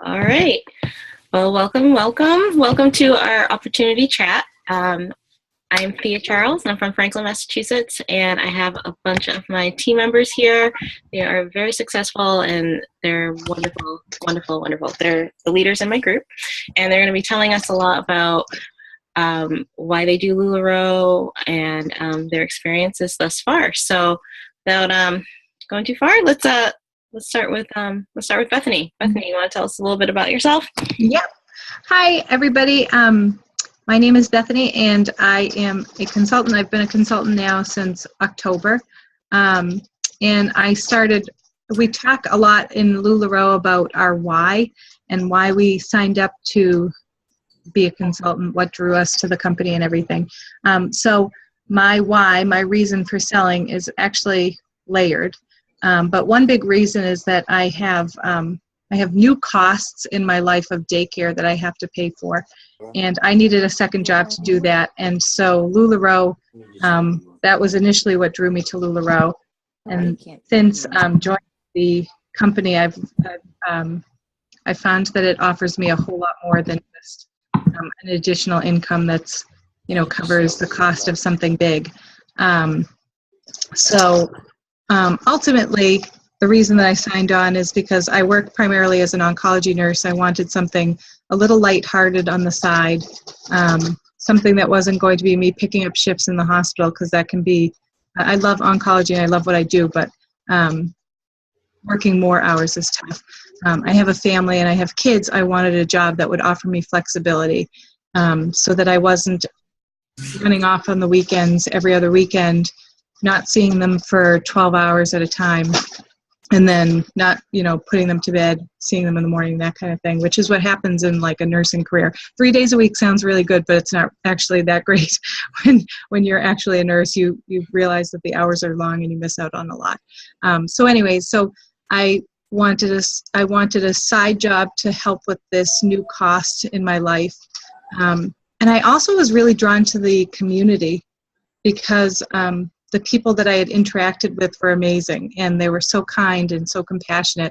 All right. Well, welcome to our opportunity chat. I'm Thea Charles. I'm from Franklin, Massachusetts, and I have a bunch of my team members here. They are very successful, and they're wonderful, wonderful, wonderful. They're the leaders in my group, and they're going to be telling us a lot about why they do LuLaRoe and their experiences thus far. So, without going too far, let's start with Bethany. Bethany, you want to tell us a little bit about yourself? Yep. Hi, everybody. My name is Bethany, and I am a consultant. I've been a consultant now since October. And we talk a lot in LuLaRoe about our why and why we signed up to be a consultant, what drew us to the company and everything. So my why, my reason for selling is actually layered. But one big reason is that I have new costs in my life of daycare that I have to pay for, and I needed a second job to do that. And so LuLaRoe, that was initially what drew me to LuLaRoe. And since joining the company, I found that it offers me a whole lot more than just an additional income that's, covers the cost of something big. Ultimately, the reason that I signed on is because I work primarily as an oncology nurse. I wanted something a little lighthearted on the side, something that wasn't going to be me picking up shifts in the hospital, because that can be, I love oncology and I love what I do, but working more hours is tough. I have a family and I have kids. I wanted a job that would offer me flexibility, so that I wasn't running off on the weekends every other weekend, not seeing them for 12 hours at a time, and then not, putting them to bed, seeing them in the morning, that kind of thing, which is what happens in like a nursing career. 3 days a week sounds really good, but it's not actually that great. When you're actually a nurse, you realize that the hours are long and you miss out on a lot. So I wanted a side job to help with this new cost in my life. And I also was really drawn to the community because the people that I had interacted with were amazing, and they were so kind and so compassionate.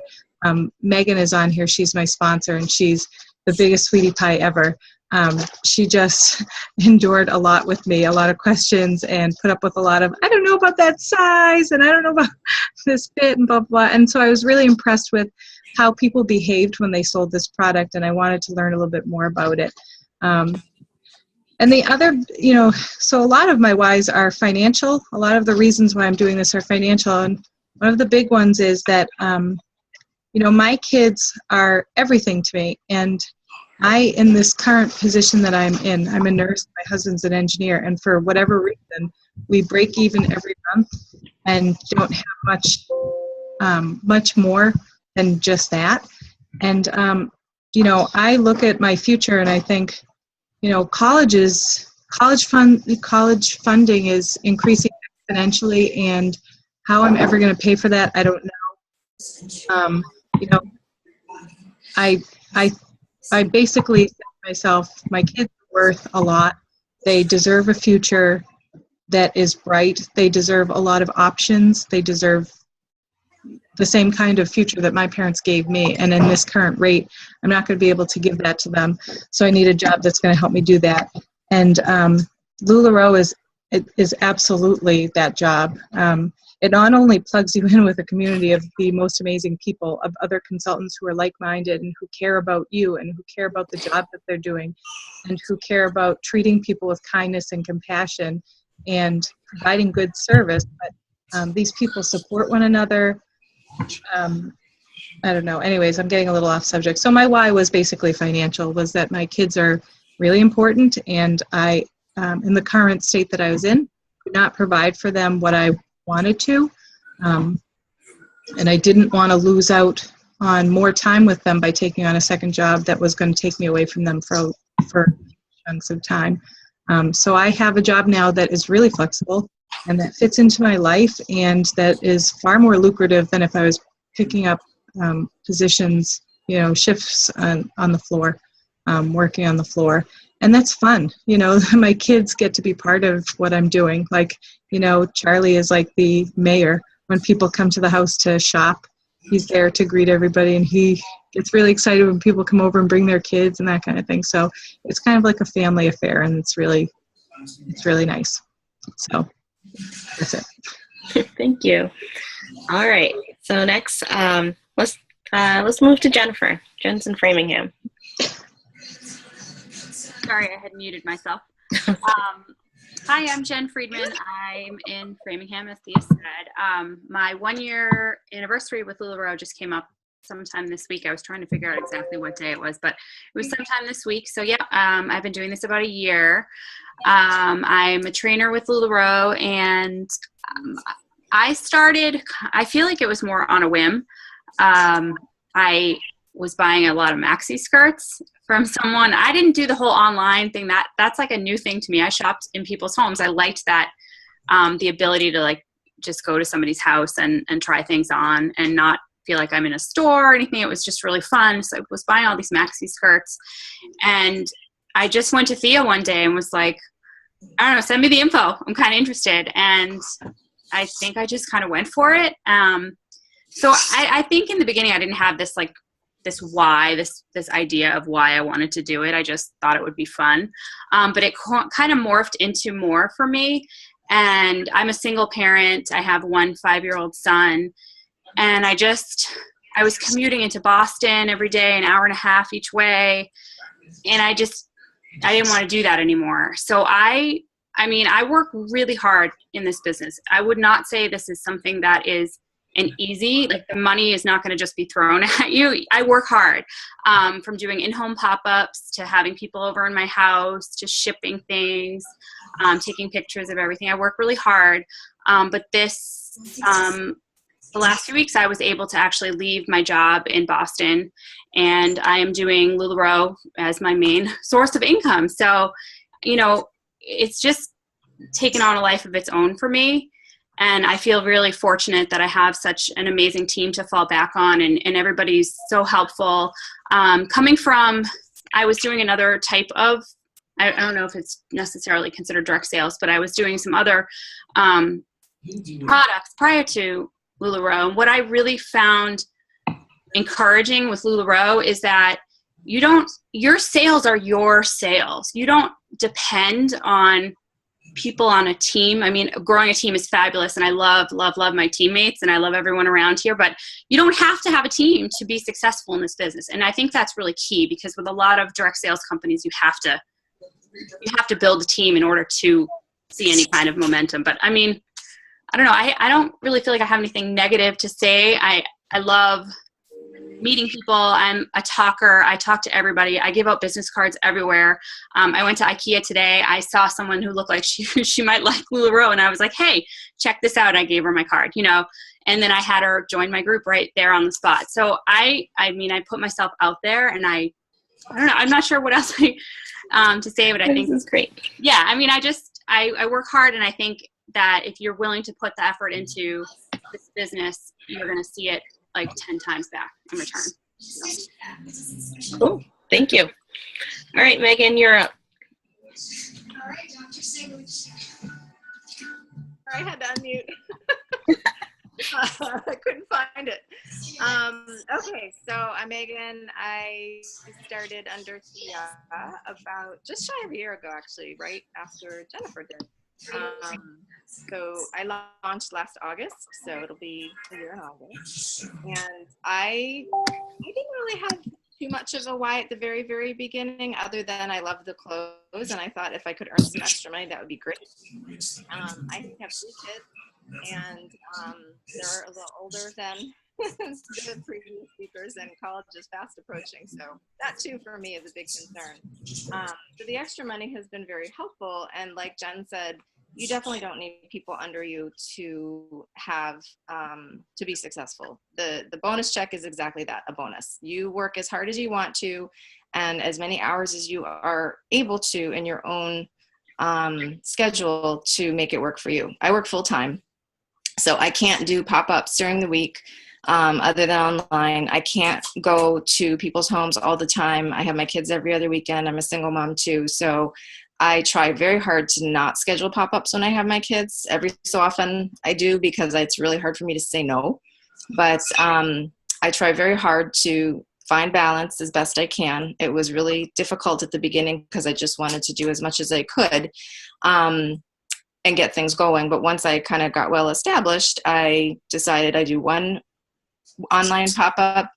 Megan is on here. She's my sponsor, and she's the biggest sweetie pie ever. She just endured a lot with me, a lot of questions, and put up with a lot of, I don't know about that size, and I don't know about this fit, and blah, blah. And so I was really impressed with how people behaved when they sold this product, and I wanted to learn a little bit more about it. And the other, so a lot of my whys are financial. A lot of the reasons why I'm doing this are financial. And one of the big ones is that, my kids are everything to me. And in this current position that I'm in, I'm a nurse, my husband's an engineer. And for whatever reason, we break even every month and don't have much more than just that. And, I look at my future and I think, college funding is increasing exponentially, and how I'm ever going to pay for that, I don't know. I basically said to myself, my kids are worth a lot. They deserve a future that is bright. They deserve a lot of options. They deserve the same kind of future that my parents gave me. And in this current rate, I'm not going to be able to give that to them. So I need a job that's going to help me do that. And LuLaRoe is absolutely that job. It not only plugs you in with a community of the most amazing people, of other consultants who are like-minded and who care about you and who care about the job that they're doing and who care about treating people with kindness and compassion and providing good service, but these people support one another. I don't know. Anyways, I'm getting a little off subject. So my why was basically financial, was that my kids are really important, and I, in the current state that I was in, could not provide for them what I wanted to. And I didn't want to lose out on more time with them by taking on a second job that was going to take me away from them for chunks of time. So I have a job now that is really flexible and that fits into my life, and that is far more lucrative than if I was picking up positions, shifts on the floor, working on the floor. And that's fun. My kids get to be part of what I'm doing. Like, Charlie is like the mayor when people come to the house to shop. he's there to greet everybody, and he gets really excited when people come over and bring their kids and that kind of thing. So it's kind of like a family affair, and it's really nice. So that's it. Thank you. All right. So next, let's move to Jennifer. Jen's in Framingham. Sorry, I had muted myself. Hi, I'm Jen Friedman. I'm in Framingham, as Thea said. My 1-year anniversary with LuLaRoe just came up sometime this week. I was trying to figure out exactly what day it was, but it was sometime this week. So yeah, I've been doing this about a year. I'm a trainer with LuLaRoe, and I feel like it was more on a whim. I was buying a lot of maxi skirts from someone. I didn't do the whole online thing. That's like a new thing to me. I shopped in people's homes. I liked that, the ability to like just go to somebody's house and try things on and not feel like I'm in a store or anything. It was just really fun. So I was buying all these maxi skirts, and I just went to Thea one day and was like, I don't know, send me the info. I'm kind of interested. And I think I just kind of went for it. So I think in the beginning I didn't have this like this idea of why I wanted to do it. I just thought it would be fun. But it kind of morphed into more for me. And I'm a single parent. I have one 5-year-old son. And I was commuting into Boston every day, an hour and a half each way. And I didn't want to do that anymore. So I work really hard in this business. I would not say this is something that is an easy, like the money is not going to just be thrown at you. I work hard, from doing in-home pop-ups to having people over in my house to shipping things, taking pictures of everything. I work really hard. But the last few weeks I was able to actually leave my job in Boston, and I am doing LuLaRoe as my main source of income. So, it's just taken on a life of its own for me. And I feel really fortunate that I have such an amazing team to fall back on, and everybody's so helpful. Coming from, I was doing another type of, I don't know if it's necessarily considered direct sales, but I was doing some other products prior to LuLaRoe. And what I really found encouraging with LuLaRoe is that your sales are your sales. You don't depend on people on a team. I mean, growing a team is fabulous, and I love my teammates, and I love everyone around here, but you don't have to have a team to be successful in this business. And I think that's really key, because with a lot of direct sales companies, you have to build a team in order to see any kind of momentum. But I mean, I don't know. I don't really feel like I have anything negative to say. I love meeting people. I'm a talker. I talk to everybody. I give out business cards everywhere. I went to IKEA today. I saw someone who looked like she might like LuLaRoe, and I was like, hey, check this out. I gave her my card, and then I had her join my group right there on the spot. So I put myself out there, and I don't know. I'm not sure what else to say, but I think this is great. Yeah. I mean, I work hard, and I think that if you're willing to put the effort into this business, you're going to see it like 10 times back in return. So. Cool. Thank you. All right, Megan, you're up. All right, Dr. Sandwich. I had to unmute. I couldn't find it. Okay, so I'm Megan. I started under Thea about just shy of a year ago, actually, right after Jennifer did. So I launched last August, so it'll be a year in August. And I didn't really have too much of a why at the very, very beginning, other than I love the clothes, and I thought if I could earn some extra money, that would be great. I have 3 kids, and they're a little older than the previous speakers, and college is fast approaching. So that too for me is a big concern. So the extra money has been very helpful. And like Jen said, you definitely don't need people under you to have to be successful. The bonus check is exactly that, a bonus. You work as hard as you want to, and as many hours as you are able to in your own schedule to make it work for you. I work full time, so I can't do pop-ups during the week. Other than online. I can't go to people's homes all the time. I have my kids every other weekend. I'm a single mom too. So I try very hard to not schedule pop-ups when I have my kids. Every so often I do, because it's really hard for me to say no. but I try very hard to find balance as best I can. It was really difficult at the beginning because I just wanted to do as much as I could and get things going. But once I kind of got well established, I decided I do one online pop-up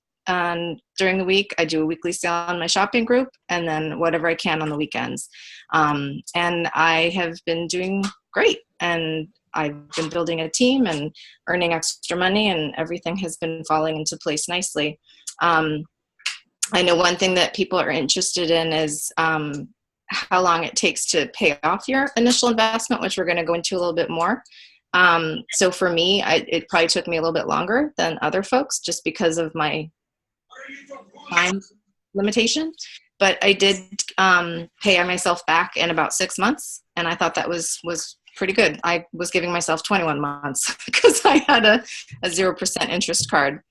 during the week. I do a weekly sale on my shopping group, and then whatever I can on the weekends. And I have been doing great. And I've been building a team and earning extra money, and everything has been falling into place nicely. I know one thing that people are interested in is how long it takes to pay off your initial investment, which we're going to go into a little bit more. So for me, it probably took me a little bit longer than other folks just because of my time limitation. But I did pay myself back in about 6 months, and I thought that was pretty good. I was giving myself 21 months because I had a 0% interest card.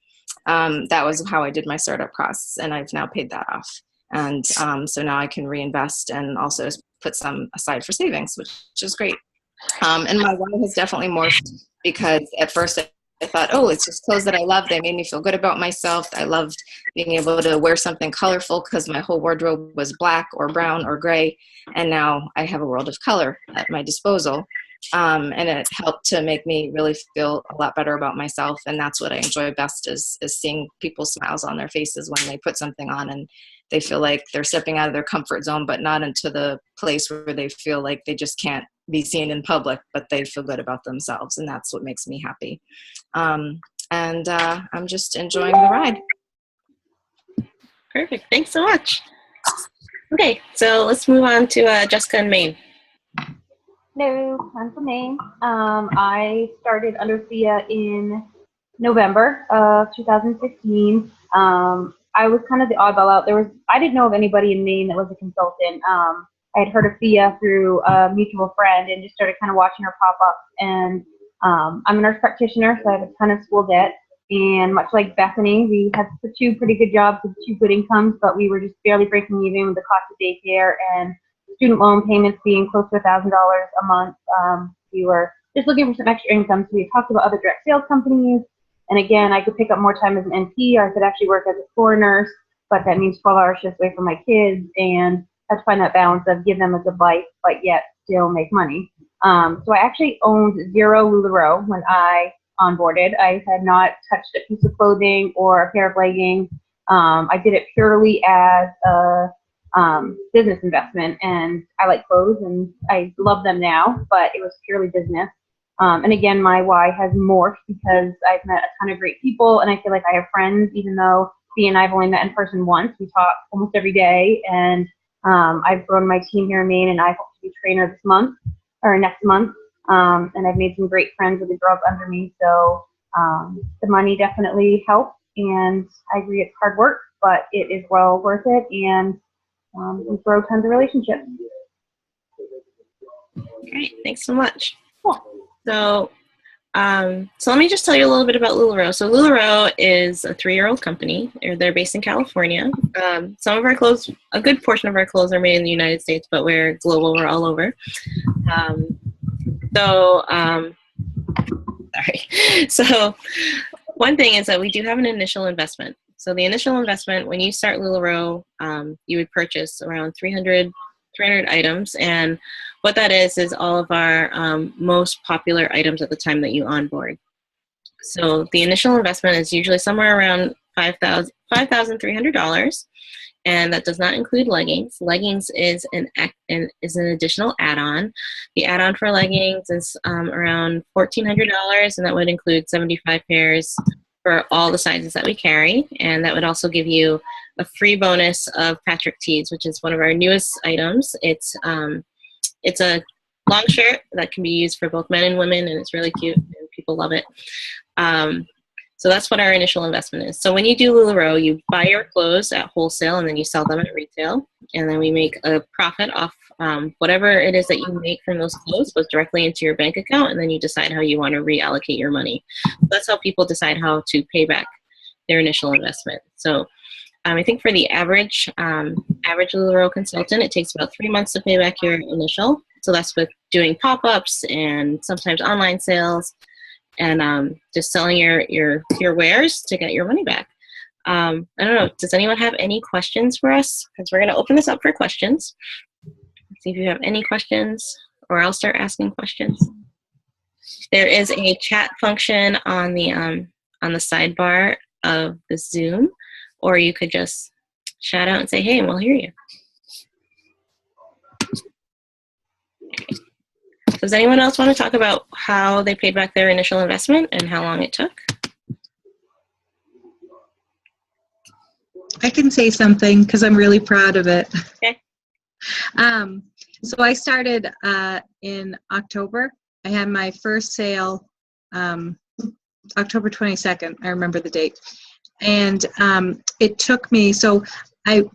That was how I did my startup costs, and I've now paid that off. And so now I can reinvest and also put some aside for savings, which is great. And my why has definitely morphed because at first I thought, oh, it's just clothes that I love. They made me feel good about myself. I loved being able to wear something colorful because my whole wardrobe was black or brown or gray. And now I have a world of color at my disposal. And it helped to make me really feel a lot better about myself. And that's what I enjoy best is seeing people's smiles on their faces when they put something on and they feel like they're stepping out of their comfort zone, but not into the place where they feel like they just can't be seen in public, but they feel good about themselves. And that's what makes me happy. I'm just enjoying the ride. Perfect. Thanks so much. Okay, so let's move on to Jessica in Maine. Hello, I'm from Maine. I started under Thea in November of 2016. I was kind of the oddball out. I didn't know of anybody in Maine that was a consultant. I had heard of Thea through a mutual friend and just started kind of watching her pop up. And I'm a nurse practitioner, so I have a ton of school debt. And much like Bethany, we had two pretty good jobs with two good incomes, but we were just barely breaking even with the cost of daycare and student loan payments being close to $1,000 a month. We were just looking for some extra income. So we talked about other direct sales companies. And again, I could pick up more time as an NP, or I could actually work as a floor nurse, but that means 12-hour shifts away from my kids, and I have to find that balance of give them a good life, but yet still make money. So I actually owned 0 LuLaRoe when I onboarded. I had not touched a piece of clothing or a pair of leggings. I did it purely as a business investment, and I like clothes and I love them now, but it was purely business. And again, my why has morphed because I've met a ton of great people, and I feel like I have friends, even though Thea and I have only met in person once. We talk almost every day, and I've grown my team here in Maine, and I hope to be trainer this month or next month. And I've made some great friends with the girls under me. So the money definitely helps, and I agree it's hard work, but it is well worth it, and we grow tons of relationships. Great, thanks so much. Cool. So let me just tell you a little bit about LuLaRoe. So LuLaRoe is a 3-year-old company. They're based in California. Some of our clothes, a good portion of our clothes are made in the United States, but we're global, we're all over. So one thing is that we do have an initial investment. So the initial investment, when you start LuLaRoe, you would purchase around 300 items, and what that is all of our most popular items at the time that you onboard. So the initial investment is usually somewhere around $5,300, and that does not include leggings. Leggings is an additional add-on. The add-on for leggings is around $1,400, and that would include 75 pairs for all the sizes that we carry, and that would also give you a free bonus of Patrick tees, which is one of our newest items. It's a long shirt that can be used for both men and women, and it's really cute, and people love it. So that's what our initial investment is. So when you do LuLaRoe, you buy your clothes at wholesale, and then you sell them at retail, and then we make a profit off whatever it is that you make from those clothes goes directly into your bank account, and then you decide how you want to reallocate your money. So that's how people decide how to pay back their initial investment. So I think for the average LuLaRoe consultant, it takes about 3 months to pay back your initial. So that's with doing pop-ups and sometimes online sales. and just selling your wares to get your money back. I don't know. Does anyone have any questions for us? Because we're going to open this up for questions. Let's see if you have any questions, or I'll start asking questions. There is a chat function on the sidebar of the Zoom, or you could just shout out and say, hey, and we'll hear you. Okay. Does anyone else want to talk about how they paid back their initial investment and how long it took? I can say something because I'm really proud of it. Okay. So I started in October. I had my first sale October 22nd. I remember the date. And it took me, so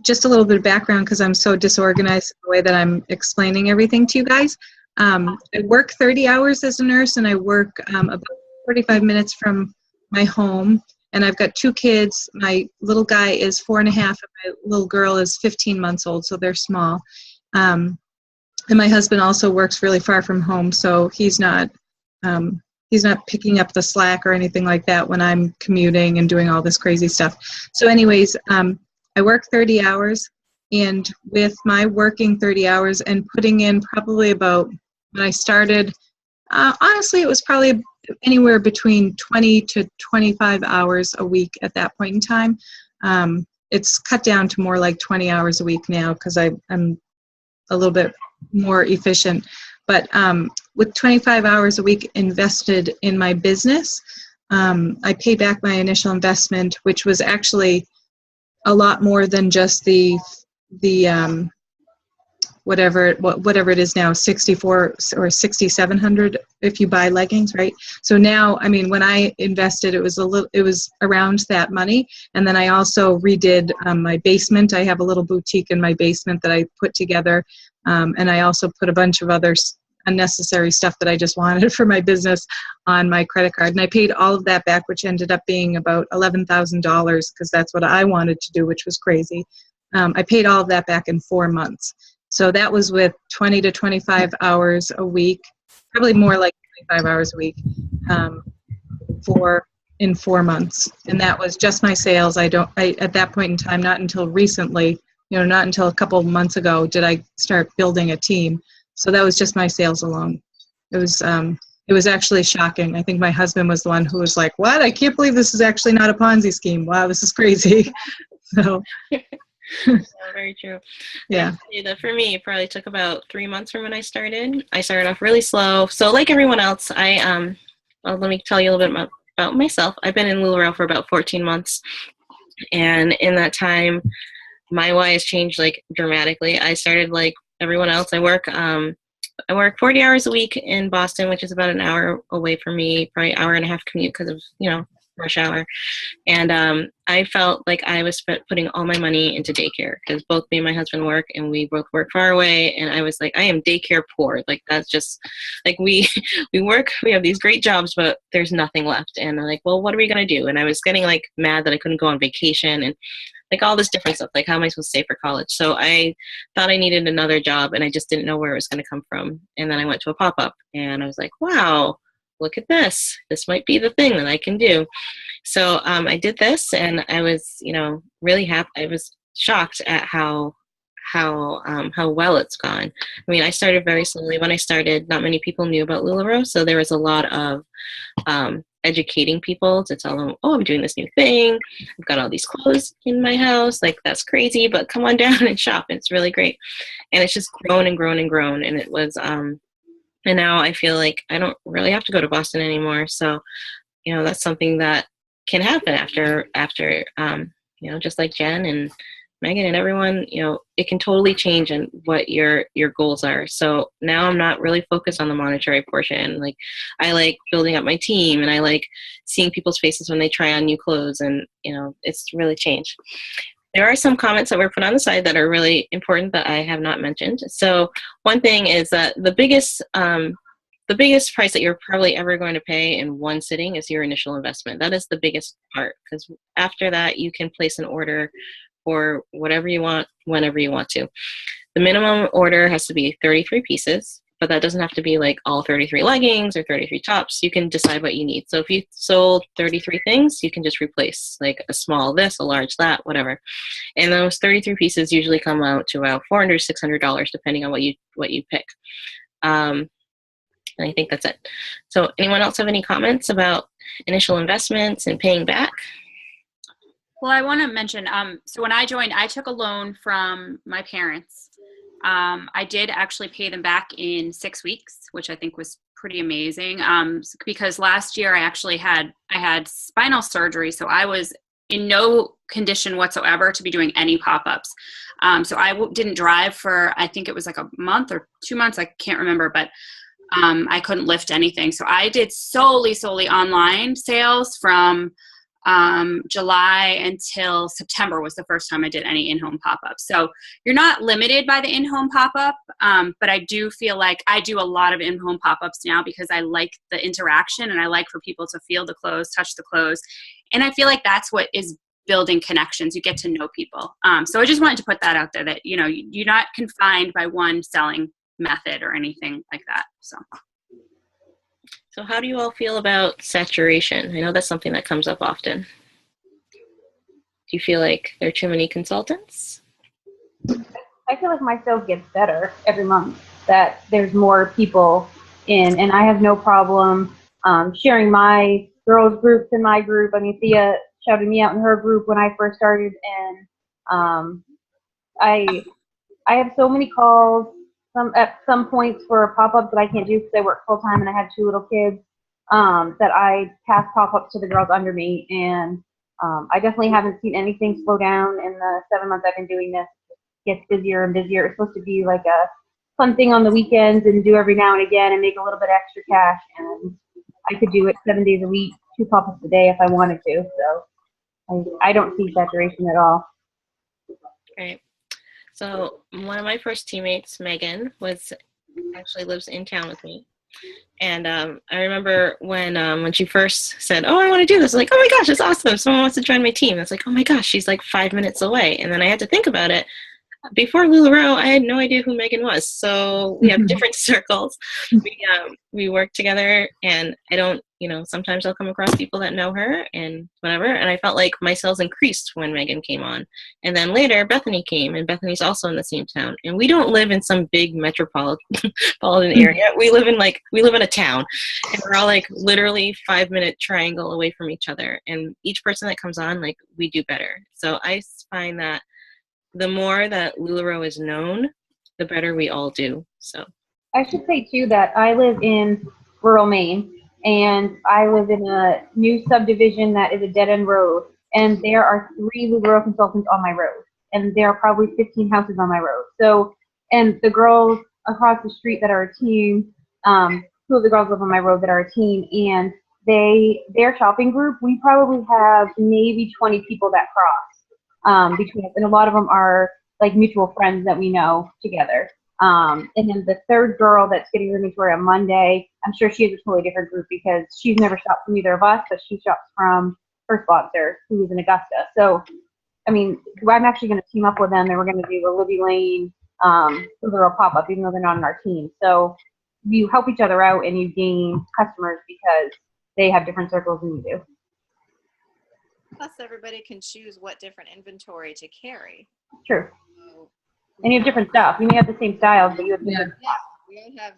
just a little bit of background because I'm so disorganized in the way that I'm explaining everything to you guys. I work 30 hours as a nurse, and I work about 45 minutes from my home. And I've got 2 kids. My little guy is 4.5, and my little girl is 15 months old, so they're small. And my husband also works really far from home, so he's not picking up the slack or anything like that when I'm commuting and doing all this crazy stuff. So anyways, I work 30 hours, and with my working 30 hours and putting in probably about, when I started, honestly, it was probably anywhere between 20 to 25 hours a week at that point in time. It's cut down to more like 20 hours a week now because I'm a little bit more efficient. But with 25 hours a week invested in my business, I paid back my initial investment, which was actually a lot more than just the whatever it is now, 64 or 6,700 if you buy leggings, right? So now, I mean, when I invested, it was around that money. And then I also redid my basement. I have a little boutique in my basement that I put together, and I also put a bunch of other unnecessary stuff that I just wanted for my business on my credit card. And I paid all of that back, which ended up being about $11,000 because that's what I wanted to do, which was crazy. I paid all of that back in 4 months. So that was with 20 to 25 hours a week, probably more like 25 hours a week in 4 months. And that was just my sales. At that point in time, not until recently, not until a couple of months ago did I start building a team. So that was just my sales alone. It was actually shocking. I think my husband was the one who was like, what? I can't believe this is actually not a Ponzi scheme. Wow, this is crazy. So. Very true. Yeah. For me, it probably took about 3 months from when I started. I started off really slow. So like everyone else, let me tell you a little bit about myself. I've been in LuLaRoe for about 14 months. And in that time, my why has changed like dramatically. I started like everyone else. I work 40 hours a week in Boston, which is about an hour away from me, probably an hour and a half commute because of, rush hour. And I felt like I was putting all my money into daycare because both me and my husband work, and we both work far away. And I was like, I am daycare poor. Like, that's just like we work, we have these great jobs, but there's nothing left. And I'm like, well, what are we going to do? And I was getting like mad that I couldn't go on vacation and like all this different stuff. Like, how am I supposed to save for college? So I thought I needed another job, and I just didn't know where it was going to come from. And then I went to a pop-up, and I was like, wow, look at this. This might be the thing that I can do. So I did this, and I was, really happy. I was shocked at how well it's gone. I mean, I started very slowly. When I started, not many people knew about LuLaRoe, so there was a lot of educating people to tell them, oh, I'm doing this new thing. I've got all these clothes in my house. Like, that's crazy, but come on down and shop. It's really great. And it's just grown and grown and grown. And it was, and now I feel like I don't really have to go to Boston anymore. So, that's something that can happen after, just like Jen and Megan and everyone, it can totally change in what your goals are. So now I'm not really focused on the monetary portion. Like, I like building up my team, and I like seeing people's faces when they try on new clothes, and it's really changed. There are some comments that were put on the side that are really important that I have not mentioned. So one thing is that the biggest price that you're probably ever going to pay in one sitting is your initial investment. That is the biggest part, because after that you can place an order for whatever you want, whenever you want to. The minimum order has to be 33 pieces. but that doesn't have to be like all 33 leggings or 33 tops. You can decide what you need. So if you sold 33 things, you can just replace like a small this, a large that, whatever. And those 33 pieces usually come out to about $400, $600, depending on what you pick. And I think that's it. So anyone else have any comments about initial investments and paying back? Well, I want to mention, so when I joined, I took a loan from my parents. I did actually pay them back in 6 weeks, which I think was pretty amazing. Because last year I had spinal surgery, so I was in no condition whatsoever to be doing any pop-ups. So I didn't drive for, I think it was like a month or 2 months, I can't remember, but I couldn't lift anything. So I did solely online sales from July until September was the first time I did any in-home pop-ups. So you're not limited by the in-home pop-up, but I do feel like I do a lot of in-home pop-ups now because I like the interaction and I like for people to feel the clothes, touch the clothes. And I feel like that's what is building connections. You get to know people. So I just wanted to put that out there that, you know, you're not confined by one selling method or anything like that. So how do you all feel about saturation? I know that's something that comes up often. Do you feel like there are too many consultants? I feel like my sales gets better every month, that there's more people in, and I have no problem sharing my girls groups in my group. I mean, Thea shouted me out in her group when I first started, and I have so many calls at some points for pop-ups that I can't do because I work full-time and I have 2 little kids, that I pass pop-ups to the girls under me, and I definitely haven't seen anything slow down in the 7 months I've been doing this. It gets busier and busier. It's supposed to be like a fun thing on the weekends and do every now and again and make a little bit extra cash, and I could do it 7 days a week, 2 pop-ups a day if I wanted to, so I don't see saturation at all. Right. So one of my first teammates, Megan, actually lives in town with me. And I remember when she first said, "Oh, I want to do this," I was like, "Oh my gosh, that's awesome. Someone wants to join my team." It's like, "Oh my gosh, she's like 5 minutes away." And then I had to think about it. Before LuLaRoe, I had no idea who Megan was. So we have different circles. We work together, and I don't, sometimes I'll come across people that know her and whatever. And I felt like my sales increased when Megan came on. And then later, Bethany came, and Bethany's also in the same town. And we don't live in some big metropolitan area. We live in a town, and we're all like literally 5-minute triangle away from each other. And each person that comes on, like, we do better. So I find that the more that LuLaRoe is known, the better we all do. So I should say too that I live in rural Maine, and I live in a new subdivision that is a dead-end road, and there are 3 LuLaRoe consultants on my road, and there are probably 15 houses on my road. So, and the girls across the street that are a team, 2 of the girls live on my road that are a team, and their shopping group, we probably have maybe 20 people that cross between us, and a lot of them are like mutual friends that we know together. And then the 3rd girl that's getting her inventory on Monday, I'm sure she has a totally different group because she's never shopped from either of us, but she shops from her sponsor, who is in Augusta. So, I mean, I'm actually going to team up with them, and we're going to do a Libby Lane LuLaRoe pop-up, even though they're not on our team. So you help each other out, and you gain customers because they have different circles than you do. Plus, everybody can choose what different inventory to carry. True. And you have different stuff. You may have the same styles, but you have different stuff.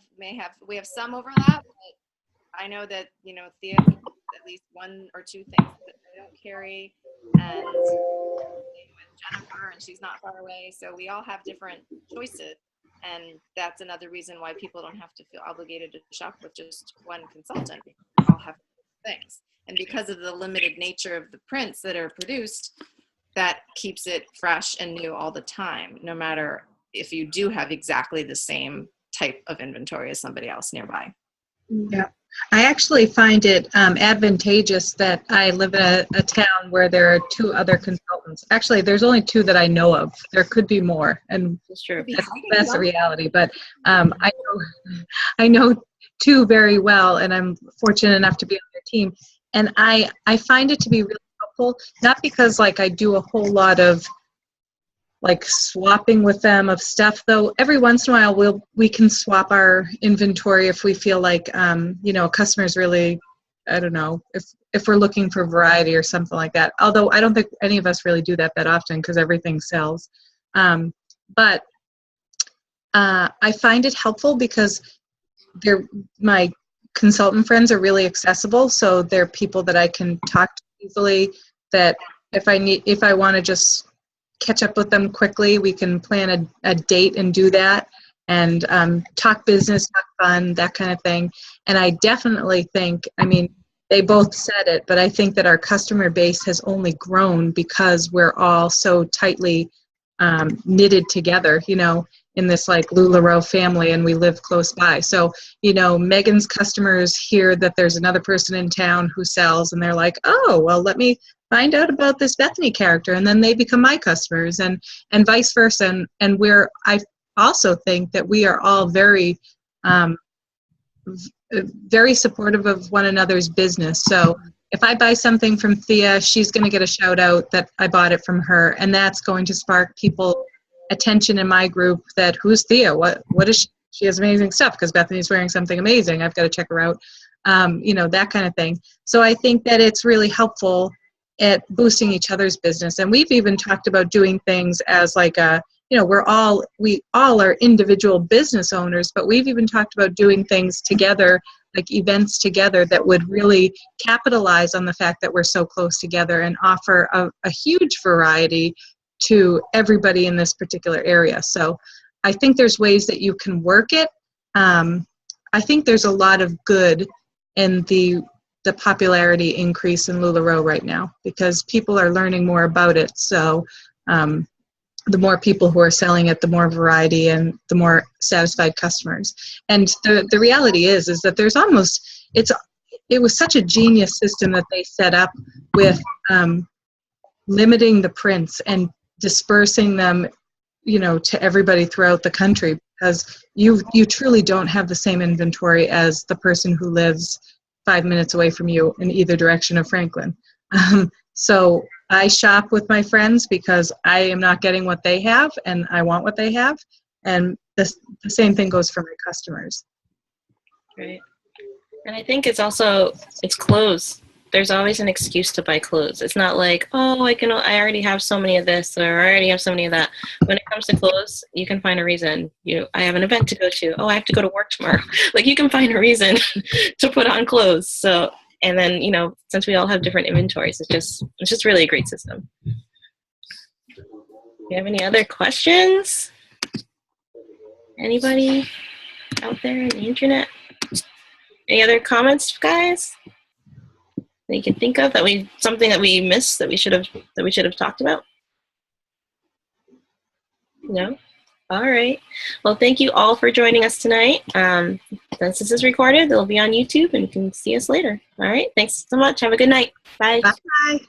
We have some overlap, but I know that, Thea has at least 1 or 2 things that I don't carry, and with Jennifer, and she's not far away. So we all have different choices, and that's another reason why people don't have to feel obligated to shop with just one consultant. We all have things. And because of the limited nature of the prints that are produced, that keeps it fresh and new all the time, no matter if you do have exactly the same type of inventory as somebody else nearby. Yeah, I actually find it advantageous that I live in a town where there are 2 other consultants. Actually, there's only 2 that I know of. There could be more, and that's true. That's the reality. But I know 2 very well, and I'm fortunate enough to be on their team. And I find it to be really helpful, not because like I do a whole lot of like swapping with them of stuff, though every once in a while we can swap our inventory if we feel like a customer's really, I don't know, if we're looking for variety or something like that. Although I don't think any of us really do that often because everything sells. But I find it helpful because my consultant friends are really accessible, so they're people that I can talk to easily, that if I want to just catch up with them quickly, we can plan a date and do that, and talk business, talk fun, that kind of thing. And I definitely think, I mean, they both said it, but I think that our customer base has only grown because we're all so tightly knitted together, in this like LuLaRoe family, and we live close by. So, Megan's customers hear that there's another person in town who sells, and they're like, oh, well, let me find out about this Bethany character, and then they become my customers, and vice versa. And I also think that we are all very, very supportive of one another's business. So if I buy something from Thea, she's going to get a shout out that I bought it from her, and that's going to spark people attention in my group that, who's Thea? What is she? She has amazing stuff because Bethany's wearing something amazing. I've got to check her out. That kind of thing. So I think that it's really helpful at boosting each other's business. And we've even talked about doing things as like we all are individual business owners, but we've even talked about doing things together, like events together, that would really capitalize on the fact that we're so close together and offer a huge variety to everybody in this particular area. So I think there's ways that you can work it. I think there's a lot of good in the popularity increase in LuLaRoe right now because people are learning more about it. So the more people who are selling it, the more variety and the more satisfied customers. And the reality is that there's it was such a genius system that they set up with limiting the prints and dispersing them, to everybody throughout the country, because you truly don't have the same inventory as the person who lives 5 minutes away from you in either direction of Franklin. So I shop with my friends because I am not getting what they have and I want what they have. And the same thing goes for my customers. Right. And I think it's clothes. There's always an excuse to buy clothes. It's not like, oh, I already have so many of this, or I already have so many of that. When it comes to clothes, you can find a reason. I have an event to go to. Oh, I have to go to work tomorrow. Like, you can find a reason to put on clothes. So, and then, since we all have different inventories, it's just really a great system. Do you have any other questions? Anybody out there on the internet? Any other comments, guys? That you can think of something that we missed that we should have talked about? No? All right. Well, thank you all for joining us tonight. Since this is recorded, it'll be on YouTube and you can see us later. All right. Thanks so much. Have a good night. Bye. Bye.